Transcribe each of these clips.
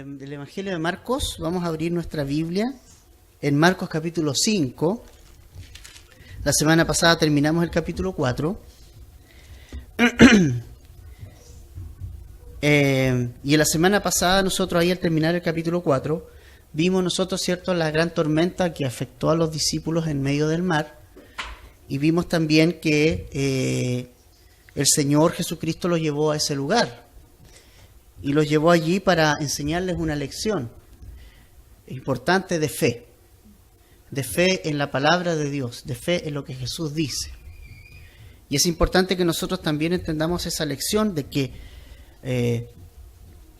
del Evangelio de Marcos. Vamos a abrir nuestra Biblia en Marcos capítulo 5. La semana pasada terminamos el capítulo 4. Y en la semana pasada nosotros ahí al terminar el capítulo 4 vimos nosotros, ¿cierto?, la gran tormenta que afectó a los discípulos en medio del mar, y vimos también que el Señor Jesucristo los llevó a ese lugar y los llevó allí para enseñarles una lección importante de fe en la palabra de Dios, de fe en lo que Jesús dice. Y es importante que nosotros también entendamos esa lección de que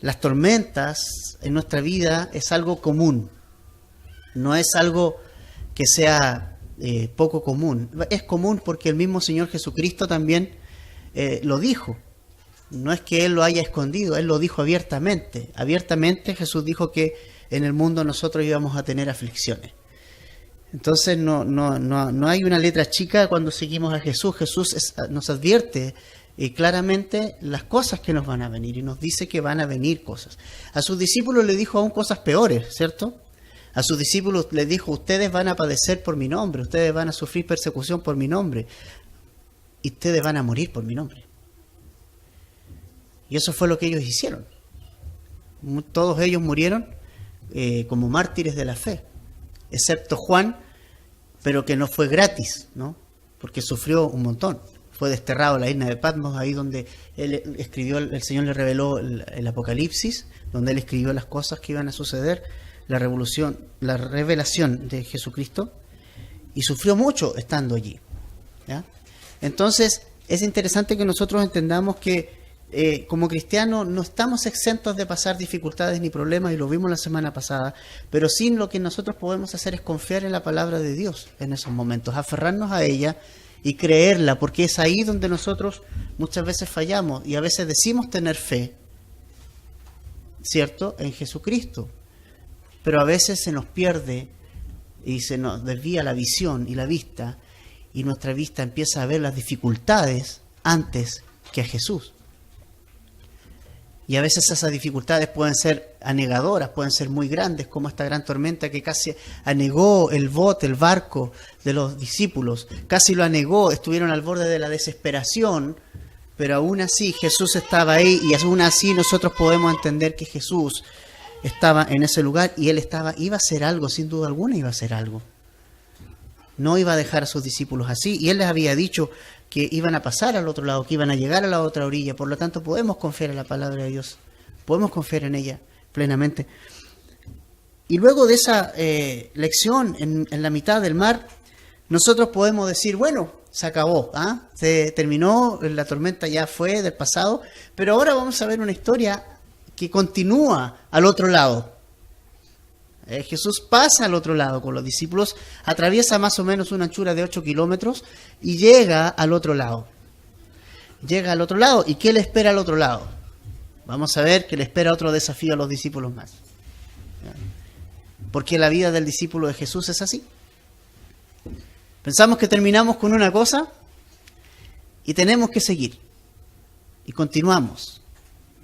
las tormentas en nuestra vida es algo común, no es algo que sea poco común. Es común porque el mismo Señor Jesucristo también lo dijo. No es que Él lo haya escondido, Él lo dijo abiertamente. Abiertamente Jesús dijo que en el mundo nosotros íbamos a tener aflicciones. Entonces no hay una letra chica cuando seguimos a Jesús. Jesús nos advierte claramente las cosas que nos van a venir y nos dice que van a venir cosas. A sus discípulos le dijo aún cosas peores, ¿cierto? A sus discípulos les dijo: ustedes van a padecer por mi nombre, ustedes van a sufrir persecución por mi nombre y ustedes van a morir por mi nombre. Y eso fue lo que ellos hicieron. Todos ellos murieron como mártires de la fe, excepto Juan, pero que no fue gratis, ¿no? Porque sufrió un montón. Fue desterrado a la isla de Patmos, ahí donde él escribió, el Señor le reveló el Apocalipsis, donde él escribió las cosas que iban a suceder, la revelación de Jesucristo, y sufrió mucho estando allí, ¿ya? Entonces, es interesante que nosotros entendamos que como cristianos no estamos exentos de pasar dificultades ni problemas, y lo vimos la semana pasada, pero sí lo que nosotros podemos hacer es confiar en la palabra de Dios en esos momentos, aferrarnos a ella y creerla, porque es ahí donde nosotros muchas veces fallamos y a veces decimos tener fe, ¿cierto?, en Jesucristo, pero a veces se nos pierde y se nos desvía la visión y la vista, y nuestra vista empieza a ver las dificultades antes que a Jesús. Y a veces esas dificultades pueden ser anegadoras, pueden ser muy grandes, como esta gran tormenta que casi anegó el barco de los discípulos. Casi lo anegó, estuvieron al borde de la desesperación, pero aún así Jesús estaba ahí, y aún así nosotros podemos entender que Jesús estaba en ese lugar y Él iba a hacer algo, sin duda alguna iba a hacer algo. No iba a dejar a sus discípulos así, y Él les había dicho que iban a pasar al otro lado, que iban a llegar a la otra orilla. Por lo tanto, podemos confiar en la palabra de Dios, podemos confiar en ella plenamente. Y luego de esa lección en la mitad del mar, nosotros podemos decir: bueno, se acabó, se terminó, la tormenta ya fue del pasado, pero ahora vamos a ver una historia que continúa al otro lado. Jesús pasa al otro lado con los discípulos, atraviesa más o menos una anchura de 8 kilómetros y llega al otro lado. Llega al otro lado. ¿Y qué le espera al otro lado? Vamos a ver que le espera otro desafío a los discípulos más. Porque la vida del discípulo de Jesús es así. Pensamos que terminamos con una cosa y tenemos que seguir. Y continuamos.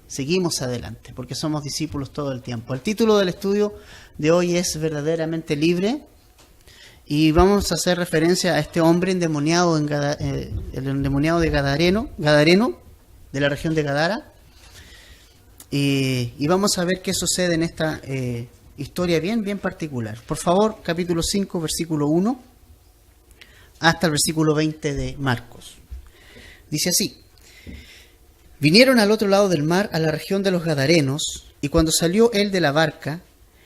Seguimos adelante, porque somos discípulos todo el tiempo. El título del estudio de hoy es Verdaderamente Libre, y vamos a hacer referencia a este hombre endemoniado, el endemoniado de Gadareno, de la región de Gadara, y vamos a ver qué sucede en esta historia bien particular. Por favor, capítulo 5, versículo 1, hasta el versículo 20 de Marcos. Dice así: Vinieron al otro lado del mar, a la región de los Gadarenos, y cuando salió él de la barca,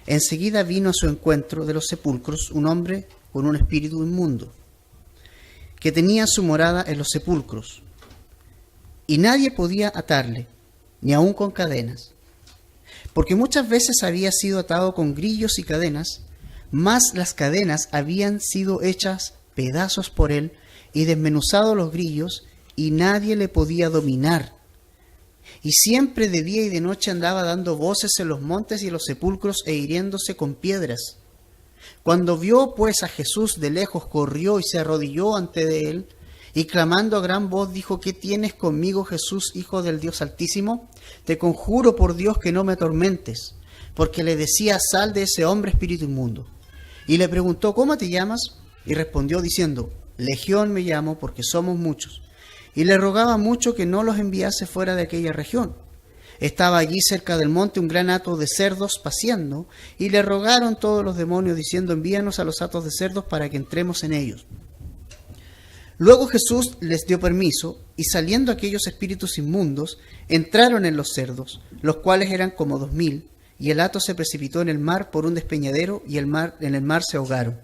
enseguida vino a su encuentro de los sepulcros un hombre con un espíritu inmundo, que tenía su morada en los sepulcros, y nadie podía atarle, ni aun con cadenas, porque muchas veces había sido atado con grillos y cadenas, mas las cadenas habían sido hechas pedazos por él, y desmenuzado los grillos, y nadie le podía dominar. Y siempre de día y de noche andaba dando voces en los montes y en los sepulcros e hiriéndose con piedras. Cuando vio pues a Jesús de lejos, corrió y se arrodilló ante de él, y clamando a gran voz dijo: ¿Qué tienes conmigo, Jesús, Hijo del Dios Altísimo? Te conjuro por Dios que no me atormentes. porque le decía: sal de ese hombre, espíritu inmundo. Y le preguntó: ¿cómo te llamas? Y respondió diciendo: Legión me llamo, porque somos muchos. Y le rogaba mucho que no los enviase fuera de aquella región. Estaba allí cerca del monte un gran hato de cerdos paciendo, y le rogaron todos los demonios diciendo: envíanos a los hatos de cerdos para que entremos en ellos. Luego Jesús les dio permiso, y saliendo aquellos espíritus inmundos, entraron en los cerdos, los cuales eran como 2000, y el hato se precipitó en el mar por un despeñadero, y en el mar se ahogaron.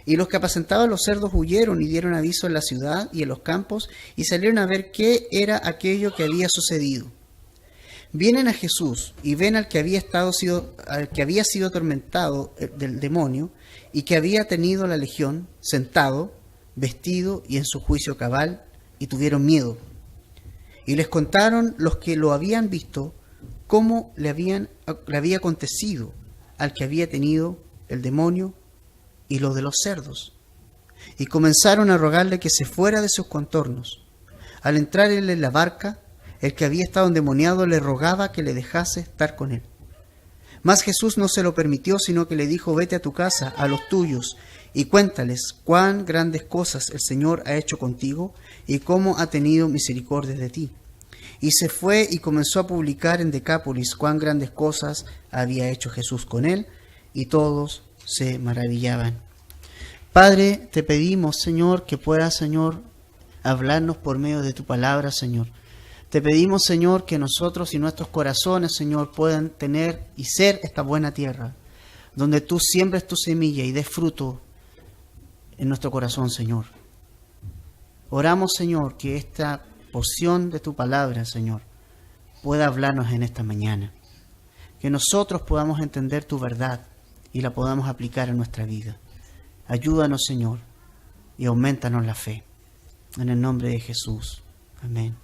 Y los que apacentaban los cerdos huyeron y dieron aviso en la ciudad y en los campos, y salieron a ver qué era aquello que había sucedido. Vienen a Jesús y ven al que había sido atormentado del demonio y que había tenido la legión, sentado, vestido y en su juicio cabal, y tuvieron miedo. Y les contaron los que lo habían visto cómo le había acontecido al que había tenido el demonio y lo de los cerdos. Y comenzaron a rogarle que se fuera de sus contornos. Al entrar él en la barca, el que había estado endemoniado le rogaba que le dejase estar con él. Mas Jesús no se lo permitió, sino que le dijo: vete a tu casa, a los tuyos, y cuéntales cuán grandes cosas el Señor ha hecho contigo y cómo ha tenido misericordia de ti. Y se fue y comenzó a publicar en Decápolis cuán grandes cosas había hecho Jesús con él, y todos se maravillaban. Padre, te pedimos, Señor, que puedas, Señor, hablarnos por medio de tu palabra, Señor. Te pedimos, Señor, que nosotros y nuestros corazones, Señor, puedan tener y ser esta buena tierra, donde tú siembres tu semilla y des fruto en nuestro corazón, Señor. Oramos, Señor, que esta porción de tu palabra, Señor, pueda hablarnos en esta mañana. Que nosotros podamos entender tu verdad y la podamos aplicar en nuestra vida. Ayúdanos, Señor, y aumentanos la fe. En el nombre de Jesús. Amén.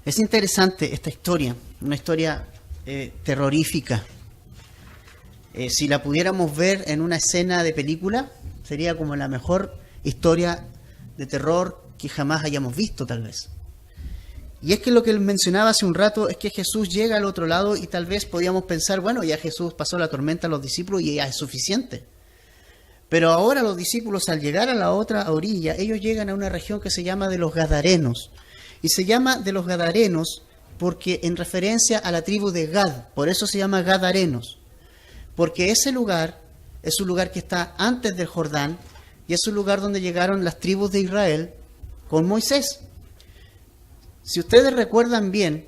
Es interesante esta historia, una historia terrorífica. Si la pudiéramos ver en una escena de película, sería como la mejor historia de terror que jamás hayamos visto, tal vez. Y es que lo que les mencionaba hace un rato es que Jesús llega al otro lado y tal vez podíamos pensar: bueno, ya Jesús pasó la tormenta a los discípulos y ya es suficiente. Pero ahora los discípulos, al llegar a la otra orilla, ellos llegan a una región que se llama de los Gadarenos. Y se llama de los Gadarenos porque en referencia a la tribu de Gad, por eso se llama Gadarenos. Porque ese lugar es un lugar que está antes del Jordán y es un lugar donde llegaron las tribus de Israel con Moisés. Si ustedes recuerdan bien,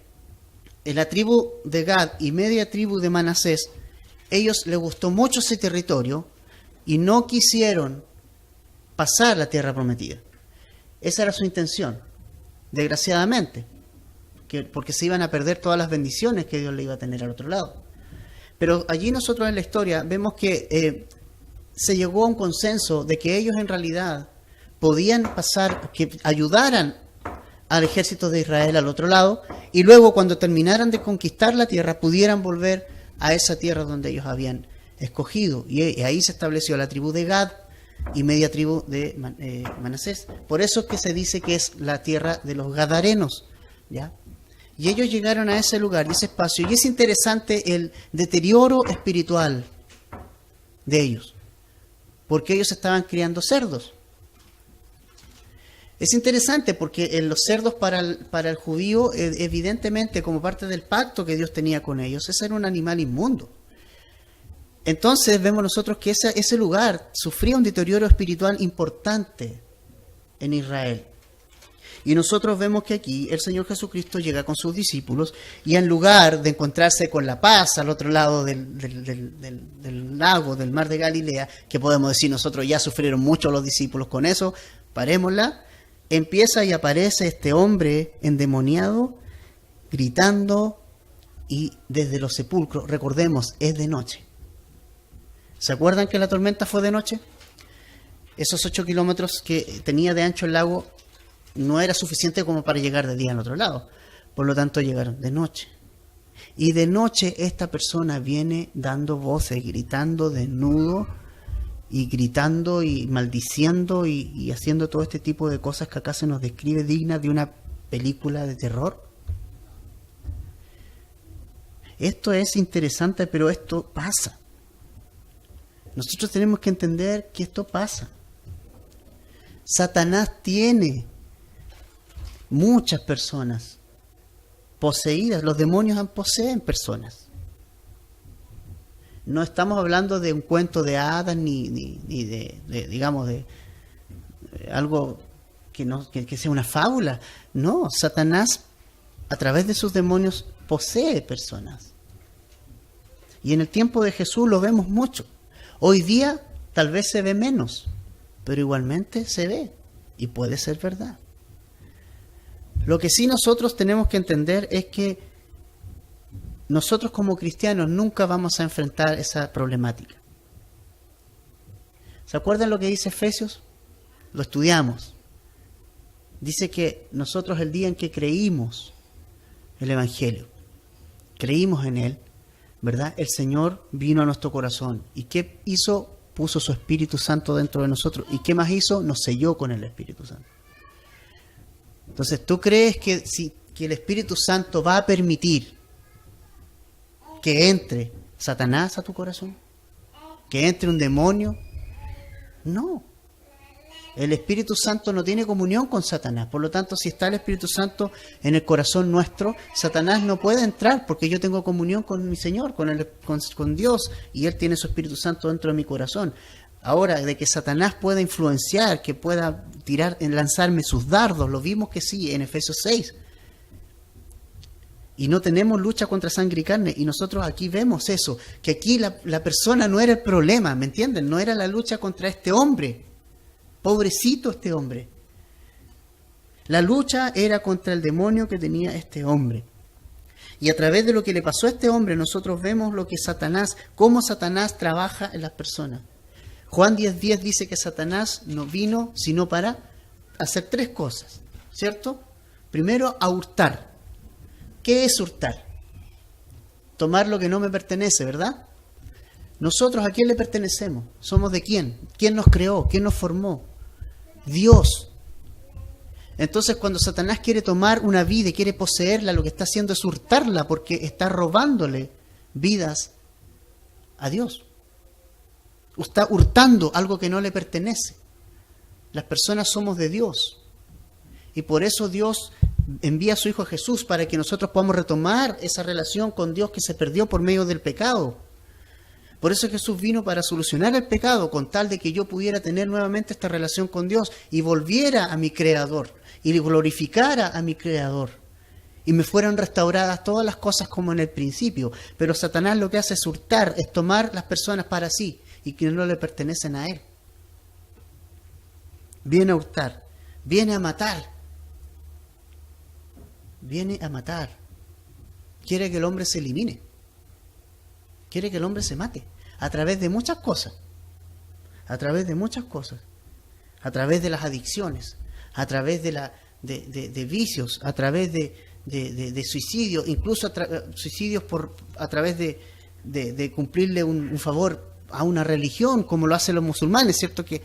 en la tribu de Gad y media tribu de Manasés, ellos les gustó mucho ese territorio y no quisieron pasar la tierra prometida. Esa era su intención, desgraciadamente, porque se iban a perder todas las bendiciones que Dios le iba a tener al otro lado. Pero allí nosotros en la historia vemos que se llegó a un consenso de que ellos en realidad podían pasar, que ayudaran al ejército de Israel al otro lado, y luego cuando terminaran de conquistar la tierra pudieran volver a esa tierra donde ellos habían escogido. Y ahí se estableció la tribu de Gad y media tribu de Manasés. Por eso es que se dice que es la tierra de los Gadarenos, ¿ya? Y ellos llegaron a ese lugar y ese espacio, y es interesante el deterioro espiritual de ellos, porque ellos estaban criando cerdos. Es interesante porque los cerdos para el judío, evidentemente, como parte del pacto que Dios tenía con ellos, ese era un animal inmundo. Entonces vemos nosotros que ese lugar sufría un deterioro espiritual importante en Israel. Y nosotros vemos que aquí el Señor Jesucristo llega con sus discípulos y en lugar de encontrarse con la paz al otro lado del lago, del mar de Galilea, que podemos decir nosotros ya sufrieron mucho los discípulos con eso, parémosla, empieza y aparece este hombre endemoniado, gritando, y desde los sepulcros, recordemos, es de noche. ¿Se acuerdan que la tormenta fue de noche? Esos 8 kilómetros que tenía de ancho el lago no era suficiente como para llegar de día al otro lado. Por lo tanto, llegaron de noche. Y de noche esta persona viene dando voces, gritando desnudo, y gritando y maldiciendo y haciendo todo este tipo de cosas que acá se nos describe dignas de una película de terror. Esto es interesante, pero esto pasa. Nosotros tenemos que entender que esto pasa. Satanás tiene muchas personas poseídas. Los demonios poseen personas. No estamos hablando de un cuento de hadas ni de digamos, de algo que sea una fábula. No, Satanás, a través de sus demonios, posee personas. Y en el tiempo de Jesús lo vemos mucho. Hoy día tal vez se ve menos, pero igualmente se ve y puede ser verdad. Lo que sí nosotros tenemos que entender es que nosotros como cristianos nunca vamos a enfrentar esa problemática. ¿Se acuerdan lo que dice Efesios? Lo estudiamos. Dice que nosotros el día en que creímos el Evangelio, creímos en Él, ¿verdad? El Señor vino a nuestro corazón. ¿Y qué hizo? Puso su Espíritu Santo dentro de nosotros. ¿Y qué más hizo? Nos selló con el Espíritu Santo. Entonces, ¿tú crees que el Espíritu Santo va a permitir que entre Satanás a tu corazón? ¿Que entre un demonio? No. El Espíritu Santo no tiene comunión con Satanás. Por lo tanto, si está el Espíritu Santo en el corazón nuestro, Satanás no puede entrar porque yo tengo comunión con mi Señor, con Dios, y Él tiene su Espíritu Santo dentro de mi corazón. Ahora, de que Satanás pueda influenciar, que pueda lanzarme sus dardos, lo vimos que sí en Efesios 6. Y no tenemos lucha contra sangre y carne. Y nosotros aquí vemos eso, que aquí la persona no era el problema, ¿me entienden? No era la lucha contra este hombre. Pobrecito este hombre. La lucha era contra el demonio que tenía este hombre. Y a través de lo que le pasó a este hombre, nosotros vemos lo que cómo Satanás trabaja en las personas. Juan 10:10 dice que Satanás no vino sino para hacer 3 cosas, ¿cierto? Primero, a hurtar. ¿Qué es hurtar? Tomar lo que no me pertenece, ¿verdad? Nosotros, ¿a quién le pertenecemos? ¿Somos de quién? ¿Quién nos creó? ¿Quién nos formó? Dios. Entonces, cuando Satanás quiere tomar una vida y quiere poseerla, lo que está haciendo es hurtarla porque está robándole vidas a Dios. Está hurtando algo que no le pertenece. Las personas somos de Dios. Y por eso Dios envía a su Hijo Jesús para que nosotros podamos retomar esa relación con Dios que se perdió por medio del pecado. Por eso Jesús vino para solucionar el pecado, con tal de que yo pudiera tener nuevamente esta relación con Dios y volviera a mi Creador y glorificara a mi Creador y me fueran restauradas todas las cosas como en el principio. Pero Satanás lo que hace es hurtar, es tomar las personas para sí y que no le pertenecen a Él. Viene a hurtar, viene a matar. Viene a matar. Quiere que el hombre se elimine. Quiere que el hombre se mate. A través de muchas cosas. A través de muchas cosas. A través de las adicciones. A través de vicios. A través de suicidios. Incluso suicidios a través de cumplirle un favor a una religión, como lo hacen los musulmanes, ¿cierto? Que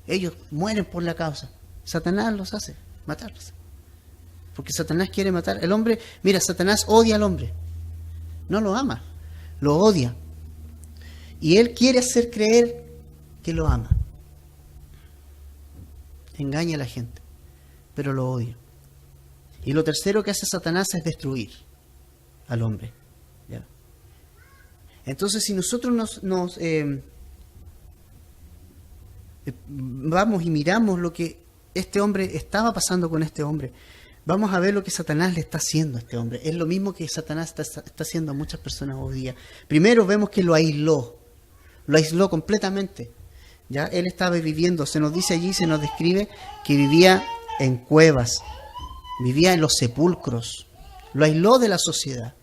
ellos mueren por la causa. Satanás los hace matarlos. Porque Satanás quiere matar. El hombre, mira, Satanás odia al hombre. No lo ama, lo odia. Y él quiere hacer creer que lo ama. Engaña a la gente, pero lo odia. Y lo tercero que hace Satanás es destruir al hombre. ¿Ya? Entonces, si nosotros vamos y miramos lo que este hombre estaba pasando con este hombre, vamos a ver lo que Satanás le está haciendo a este hombre. Es lo mismo que Satanás está haciendo a muchas personas hoy día. Primero vemos que lo aisló completamente. Ya él estaba viviendo, se nos dice allí, se nos describe que vivía en cuevas, vivía en los sepulcros, lo aisló de la sociedad,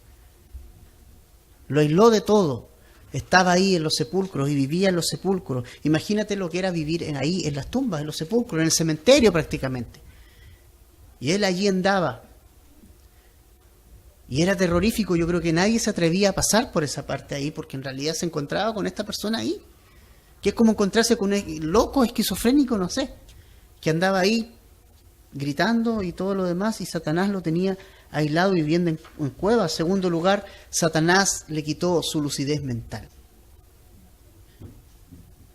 lo aisló de todo. Estaba ahí en los sepulcros y vivía en los sepulcros. Imagínate lo que era vivir ahí, en las tumbas, en los sepulcros, en el cementerio prácticamente. Y él allí andaba. Y era terrorífico, yo creo que nadie se atrevía a pasar por esa parte ahí, porque en realidad se encontraba con esta persona ahí. Que es como encontrarse con un loco, esquizofrénico, no sé. Que andaba ahí gritando y todo lo demás, y Satanás lo tenía aislado viviendo en cuevas. En segundo lugar, Satanás le quitó su lucidez mental.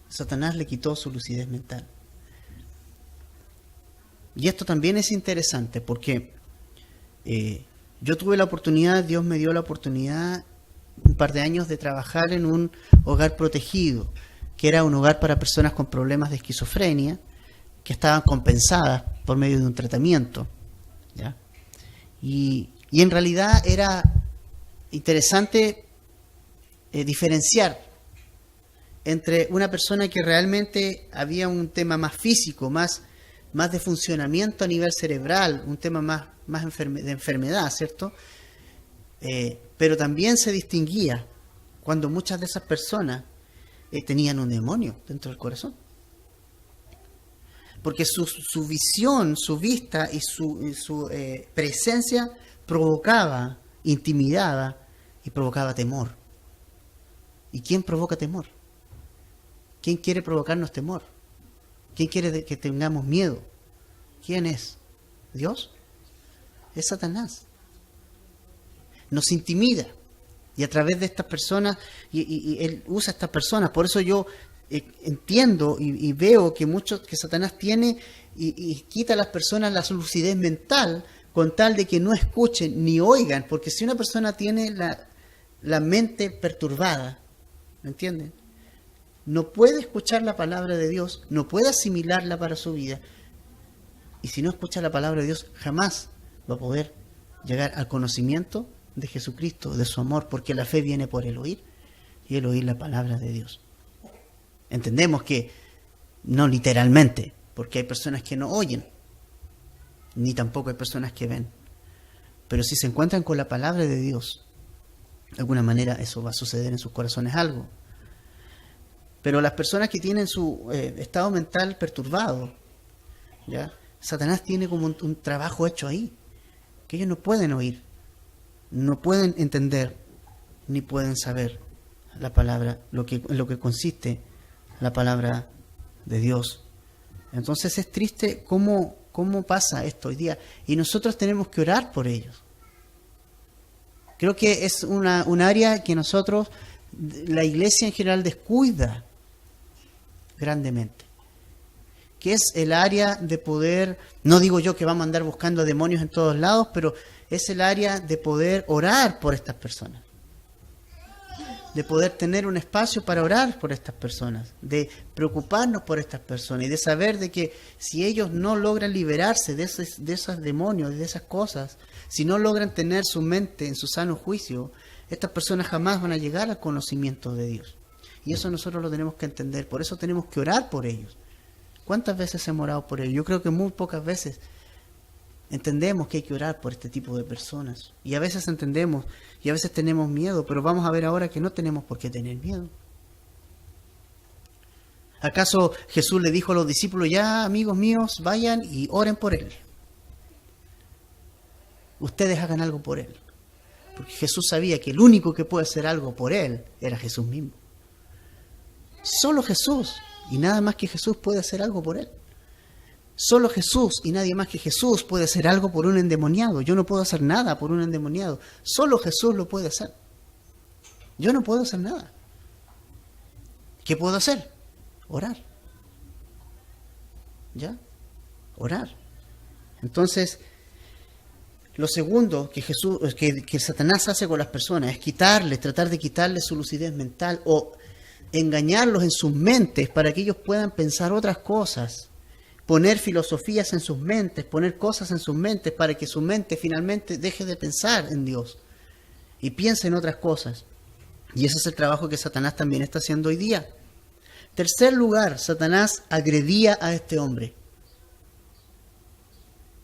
Satanás le quitó su lucidez mental. Y esto también es interesante porque yo tuve la oportunidad, Dios me dio la oportunidad un par de años de trabajar en un hogar protegido, que era un hogar para personas con problemas de esquizofrenia, que estaban compensadas por medio de un tratamiento, ¿ya? Y en realidad era interesante diferenciar entre una persona que realmente había un tema más físico, más de funcionamiento a nivel cerebral, un tema más de enfermedad, ¿cierto? Pero también se distinguía cuando muchas de esas personas tenían un demonio dentro del corazón. Porque su visión, su vista y su presencia provocaba, intimidaba y provocaba temor. ¿Y quién provoca temor? ¿Quién quiere provocarnos temor? ¿Quién quiere que tengamos miedo? ¿Quién es? ¿Dios? Es Satanás. Nos intimida. Y a través de estas personas, y él usa a estas personas. Por eso yo entiendo y veo que Satanás tiene y quita a las personas la lucidez mental con tal de que no escuchen ni oigan. Porque si una persona tiene la mente perturbada, ¿me entienden? No puede escuchar la palabra de Dios, no puede asimilarla para su vida. Y si no escucha la palabra de Dios, jamás va a poder llegar al conocimiento de Jesucristo, de su amor, porque la fe viene por el oír, y el oír la palabra de Dios. Entendemos que no literalmente, porque hay personas que no oyen, ni tampoco hay personas que ven. Pero si se encuentran con la palabra de Dios, de alguna manera eso va a suceder en sus corazones algo. Pero las personas que tienen su estado mental perturbado, ¿ya? Satanás tiene como un trabajo hecho ahí, que ellos no pueden oír, no pueden entender, ni pueden saber la palabra, lo que consiste la palabra de Dios. Entonces es triste cómo pasa esto hoy día, y nosotros tenemos que orar por ellos. Creo que es un área que nosotros, la iglesia en general, descuida grandemente, que es el área de poder, no digo yo que vamos a andar buscando demonios en todos lados, pero es el área de poder orar por estas personas, de poder tener un espacio para orar por estas personas, de preocuparnos por estas personas y de saber de que si ellos no logran liberarse de esos demonios, de esas cosas, si no logran tener su mente en su sano juicio, estas personas jamás van a llegar al conocimiento de Dios. Y eso nosotros lo tenemos que entender, por eso tenemos que orar por ellos. ¿Cuántas veces hemos orado por ellos? Yo creo que muy pocas veces entendemos que hay que orar por este tipo de personas. Y a veces entendemos, y a veces tenemos miedo, pero vamos a ver ahora que no tenemos por qué tener miedo. ¿Acaso Jesús le dijo a los discípulos, ya amigos míos, vayan y oren por él? Ustedes hagan algo por él. Porque Jesús sabía que el único que puede hacer algo por él era Jesús mismo. Solo Jesús y nada más que Jesús puede hacer algo por él. Solo Jesús y nadie más que Jesús puede hacer algo por un endemoniado. Yo no puedo hacer nada por un endemoniado. Solo Jesús lo puede hacer. Yo no puedo hacer nada. ¿Qué puedo hacer? Orar. ¿Ya? Orar. Entonces, lo segundo que Satanás hace con las personas es tratar de quitarles su lucidez mental o engañarlos en sus mentes para que ellos puedan pensar otras cosas, poner filosofías en sus mentes, poner cosas en sus mentes para que su mente finalmente deje de pensar en Dios y piense en otras cosas. Y ese es el trabajo que Satanás también está haciendo hoy día. Tercer lugar, Satanás agredía a este hombre.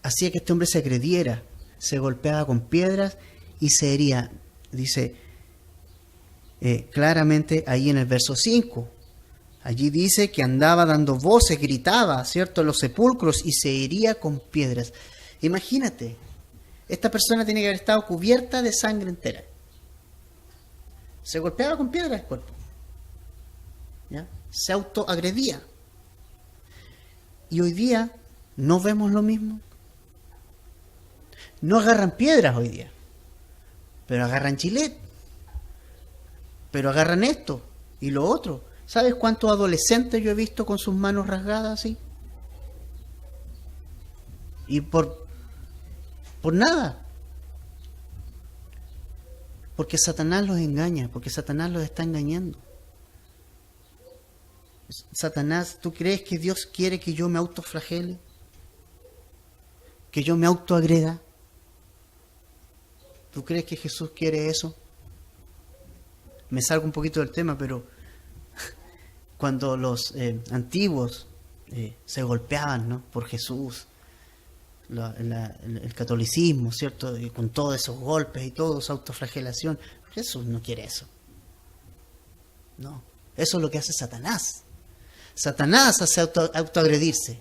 Hacía que este hombre se agrediera, se golpeaba con piedras y se hería. Dice claramente ahí en el verso 5. Allí dice que andaba dando voces, gritaba, ¿cierto?, en los sepulcros y se hería con piedras. Imagínate, esta persona tiene que haber estado cubierta de sangre entera. Se golpeaba con piedras el cuerpo. ¿Ya? Se autoagredía. Y hoy día no vemos lo mismo. No agarran piedras hoy día, pero agarran chilet, pero agarran esto y lo otro. ¿Sabes cuántos adolescentes yo he visto con sus manos rasgadas así? Y por nada. Porque Satanás los engaña, porque Satanás los está engañando. Satanás, ¿tú crees que Dios quiere que yo me autoflagele? ¿Que yo me autoagreda? ¿Tú crees que Jesús quiere eso? Me salgo un poquito del tema, pero cuando los antiguos se golpeaban, ¿no?, por Jesús, el catolicismo, ¿cierto? Y con todos esos golpes y toda esa autoflagelación, Jesús no quiere eso. No, eso es lo que hace Satanás. Satanás hace autoagredirse.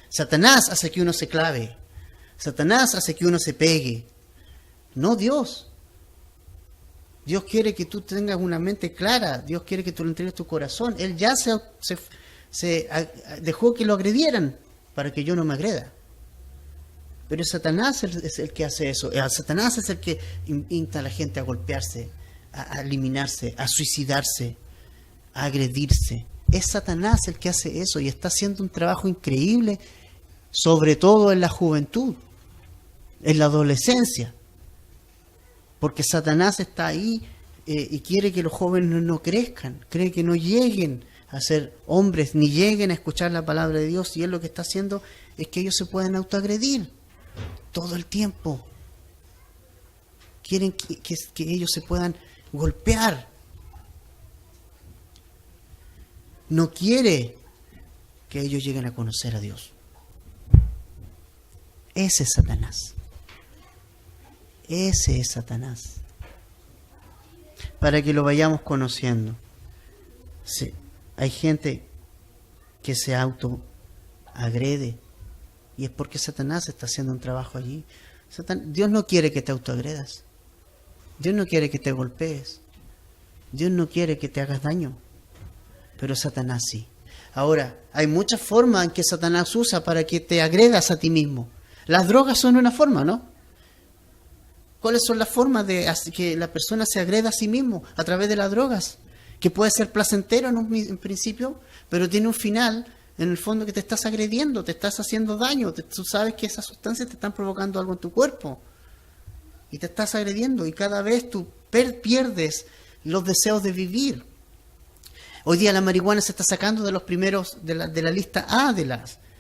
Satanás hace que uno se clave. Satanás hace que uno se pegue. No Dios. Dios quiere que tú tengas una mente clara. Dios quiere que tú le entregues tu corazón. Él ya se dejó que lo agredieran para que yo no me agreda. Pero Satanás es el que hace eso. Satanás es el que insta a la gente a golpearse, a eliminarse, a suicidarse, a agredirse. Es Satanás el que hace eso y está haciendo un trabajo increíble, sobre todo en la juventud, en la adolescencia. Porque Satanás está ahí y quiere que los jóvenes no crezcan, cree que no lleguen a ser hombres, ni lleguen a escuchar la palabra de Dios. Y él lo que está haciendo es que ellos se puedan autoagredir todo el tiempo. Quieren que ellos se puedan golpear. No quiere que ellos lleguen a conocer a Dios. Ese es Satanás. Ese es Satanás. Para que lo vayamos conociendo. Sí, hay gente que se autoagrede y es porque Satanás está haciendo un trabajo allí. Dios no quiere que te autoagredas. Dios no quiere que te golpees. Dios no quiere que te hagas daño. Pero Satanás sí. Ahora, hay muchas formas en que Satanás usa para que te agredas a ti mismo. Las drogas son una forma, ¿no? ¿Cuáles son las formas de que la persona se agreda a sí mismo? A través de las drogas. Que puede ser placentero en principio, pero tiene un final, en el fondo, que te estás agrediendo, te estás haciendo daño. Tú sabes que esas sustancias te están provocando algo en tu cuerpo. Y te estás agrediendo y cada vez tú pierdes los deseos de vivir. Hoy día la marihuana se está sacando de los primeros de la lista A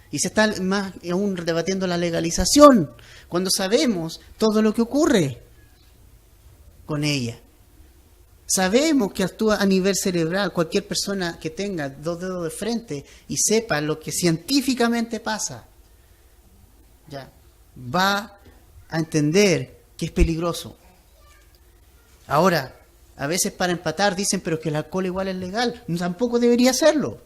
y se está más aún debatiendo la legalización, cuando sabemos todo lo que ocurre con ella. Sabemos que actúa a nivel cerebral. Cualquier persona que tenga 2 dedos de frente y sepa lo que científicamente pasa, ya va a entender que es peligroso. Ahora, a veces para empatar dicen, pero que el alcohol igual es legal. Tampoco debería serlo.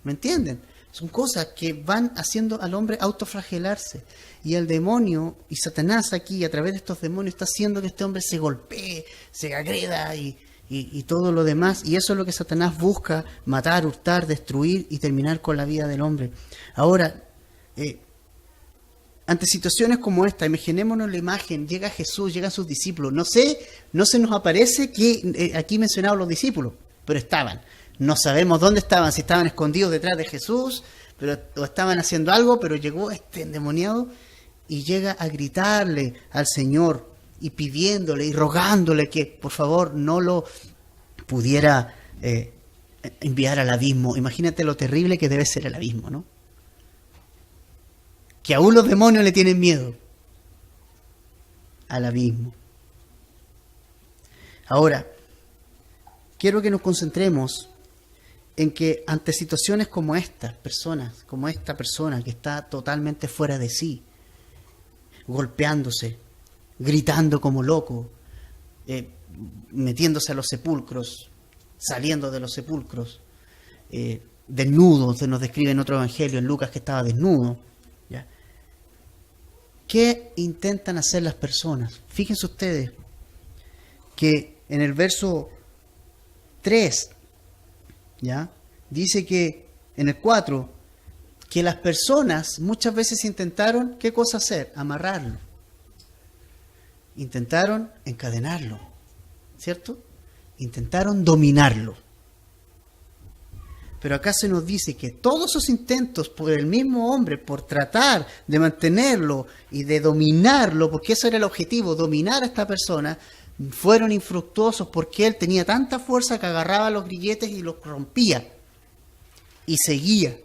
¿Me entienden? Son cosas que van haciendo al hombre autoflagelarse. Y el demonio y Satanás aquí, a través de estos demonios, está haciendo que este hombre se golpee, se agreda y todo lo demás. Y eso es lo que Satanás busca: matar, hurtar, destruir y terminar con la vida del hombre. Ahora, ante situaciones como esta, imaginémonos la imagen: llega Jesús, llegan sus discípulos. No se nos aparece que aquí mencionados los discípulos, pero estaban. No sabemos dónde estaban, si estaban escondidos detrás de Jesús, o estaban haciendo algo, pero llegó este endemoniado y llega a gritarle al Señor y pidiéndole y rogándole que por favor no lo pudiera enviar al abismo. Imagínate lo terrible que debe ser el abismo, ¿no? Que aún los demonios le tienen miedo al abismo. Ahora, quiero que nos concentremos en que ante situaciones como esta persona que está totalmente fuera de sí, golpeándose, gritando como loco, metiéndose a los sepulcros, saliendo de los sepulcros, desnudo, se nos describe en otro evangelio, en Lucas, que estaba desnudo. ¿Ya? ¿Qué intentan hacer las personas? Fíjense ustedes que en el verso 3, ¿ya? Dice que en el 4, que las personas muchas veces intentaron, ¿qué cosa hacer? Amarrarlo. Intentaron encadenarlo, ¿cierto? Intentaron dominarlo. Pero acá se nos dice que todos esos intentos por el mismo hombre, por tratar de mantenerlo y de dominarlo, porque ese era el objetivo, dominar a esta persona, fueron infructuosos porque él tenía tanta fuerza que agarraba los grilletes y los rompía y seguía.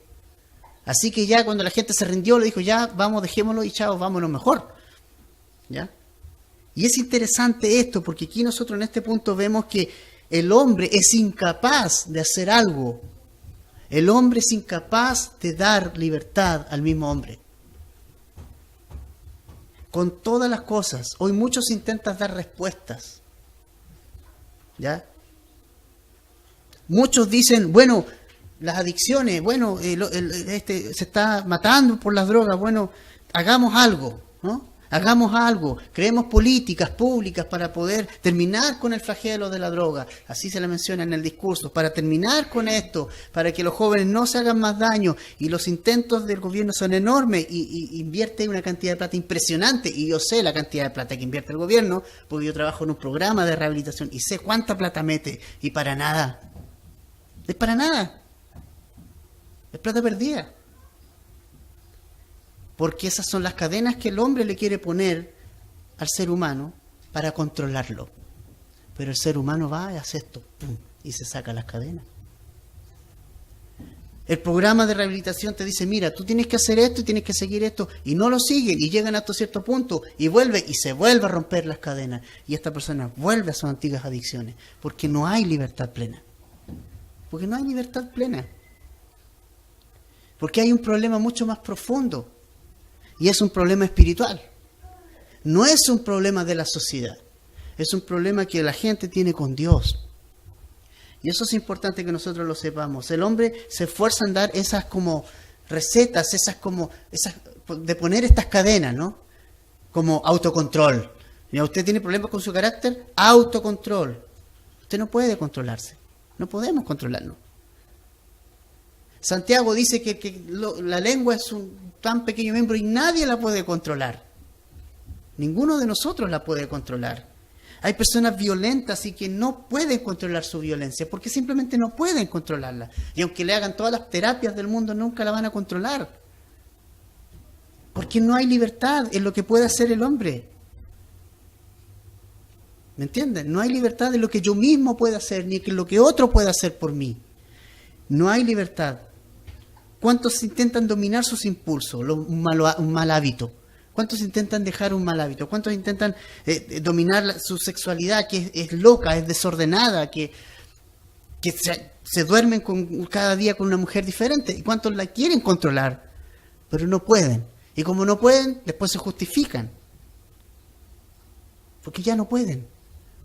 Así que ya cuando la gente se rindió, le dijo, ya, vamos, dejémoslo y chao, vámonos mejor. ¿Ya? Y es interesante esto, porque aquí nosotros en este punto vemos que el hombre es incapaz de hacer algo. El hombre es incapaz de dar libertad al mismo hombre. Con todas las cosas. Hoy muchos intentan dar respuestas. ¿Ya? Muchos dicen, bueno, las adicciones, bueno, se está matando por las drogas, bueno, hagamos algo, ¿no? Hagamos algo, creemos políticas públicas para poder terminar con el flagelo de la droga, así se le menciona en el discurso, para terminar con esto, para que los jóvenes no se hagan más daño, y los intentos del gobierno son enormes, y invierte una cantidad de plata impresionante, y yo sé la cantidad de plata que invierte el gobierno, porque yo trabajo en un programa de rehabilitación, y sé cuánta plata mete, y para nada, es para nada, es plata perdida. Porque esas son las cadenas que el hombre le quiere poner al ser humano para controlarlo. Pero el ser humano va y hace esto, ¡pum!, y se saca las cadenas. El programa de rehabilitación te dice, mira, tú tienes que hacer esto y tienes que seguir esto, y no lo siguen, y llegan hasta cierto punto, y vuelve, y se vuelve a romper las cadenas, y esta persona vuelve a sus antiguas adicciones, porque no hay libertad plena. Porque no hay libertad plena. Porque hay un problema mucho más profundo. Y es un problema espiritual. No es un problema de la sociedad. Es un problema que la gente tiene con Dios. Y eso es importante que nosotros lo sepamos. El hombre se esfuerza en dar esas como recetas, esas de poner estas cadenas, ¿no? Como autocontrol. Mira, usted tiene problemas con su carácter, autocontrol. Usted no puede controlarse. No podemos controlarnos. Santiago dice que la lengua es un tan pequeño miembro y nadie la puede controlar. Ninguno de nosotros la puede controlar. Hay personas violentas y que no pueden controlar su violencia porque simplemente no pueden controlarla. Y aunque le hagan todas las terapias del mundo, nunca la van a controlar. Porque no hay libertad en lo que puede hacer el hombre. ¿Me entienden? No hay libertad en lo que yo mismo pueda hacer, ni en lo que otro pueda hacer por mí. No hay libertad. ¿Cuántos intentan dominar sus impulsos, un mal hábito? ¿Cuántos intentan dejar un mal hábito? ¿Cuántos intentan dominar su sexualidad, que es loca, es desordenada, que se duermen cada día con una mujer diferente? ¿Y cuántos la quieren controlar? Pero no pueden. Y como no pueden, después se justifican. Porque ya no pueden.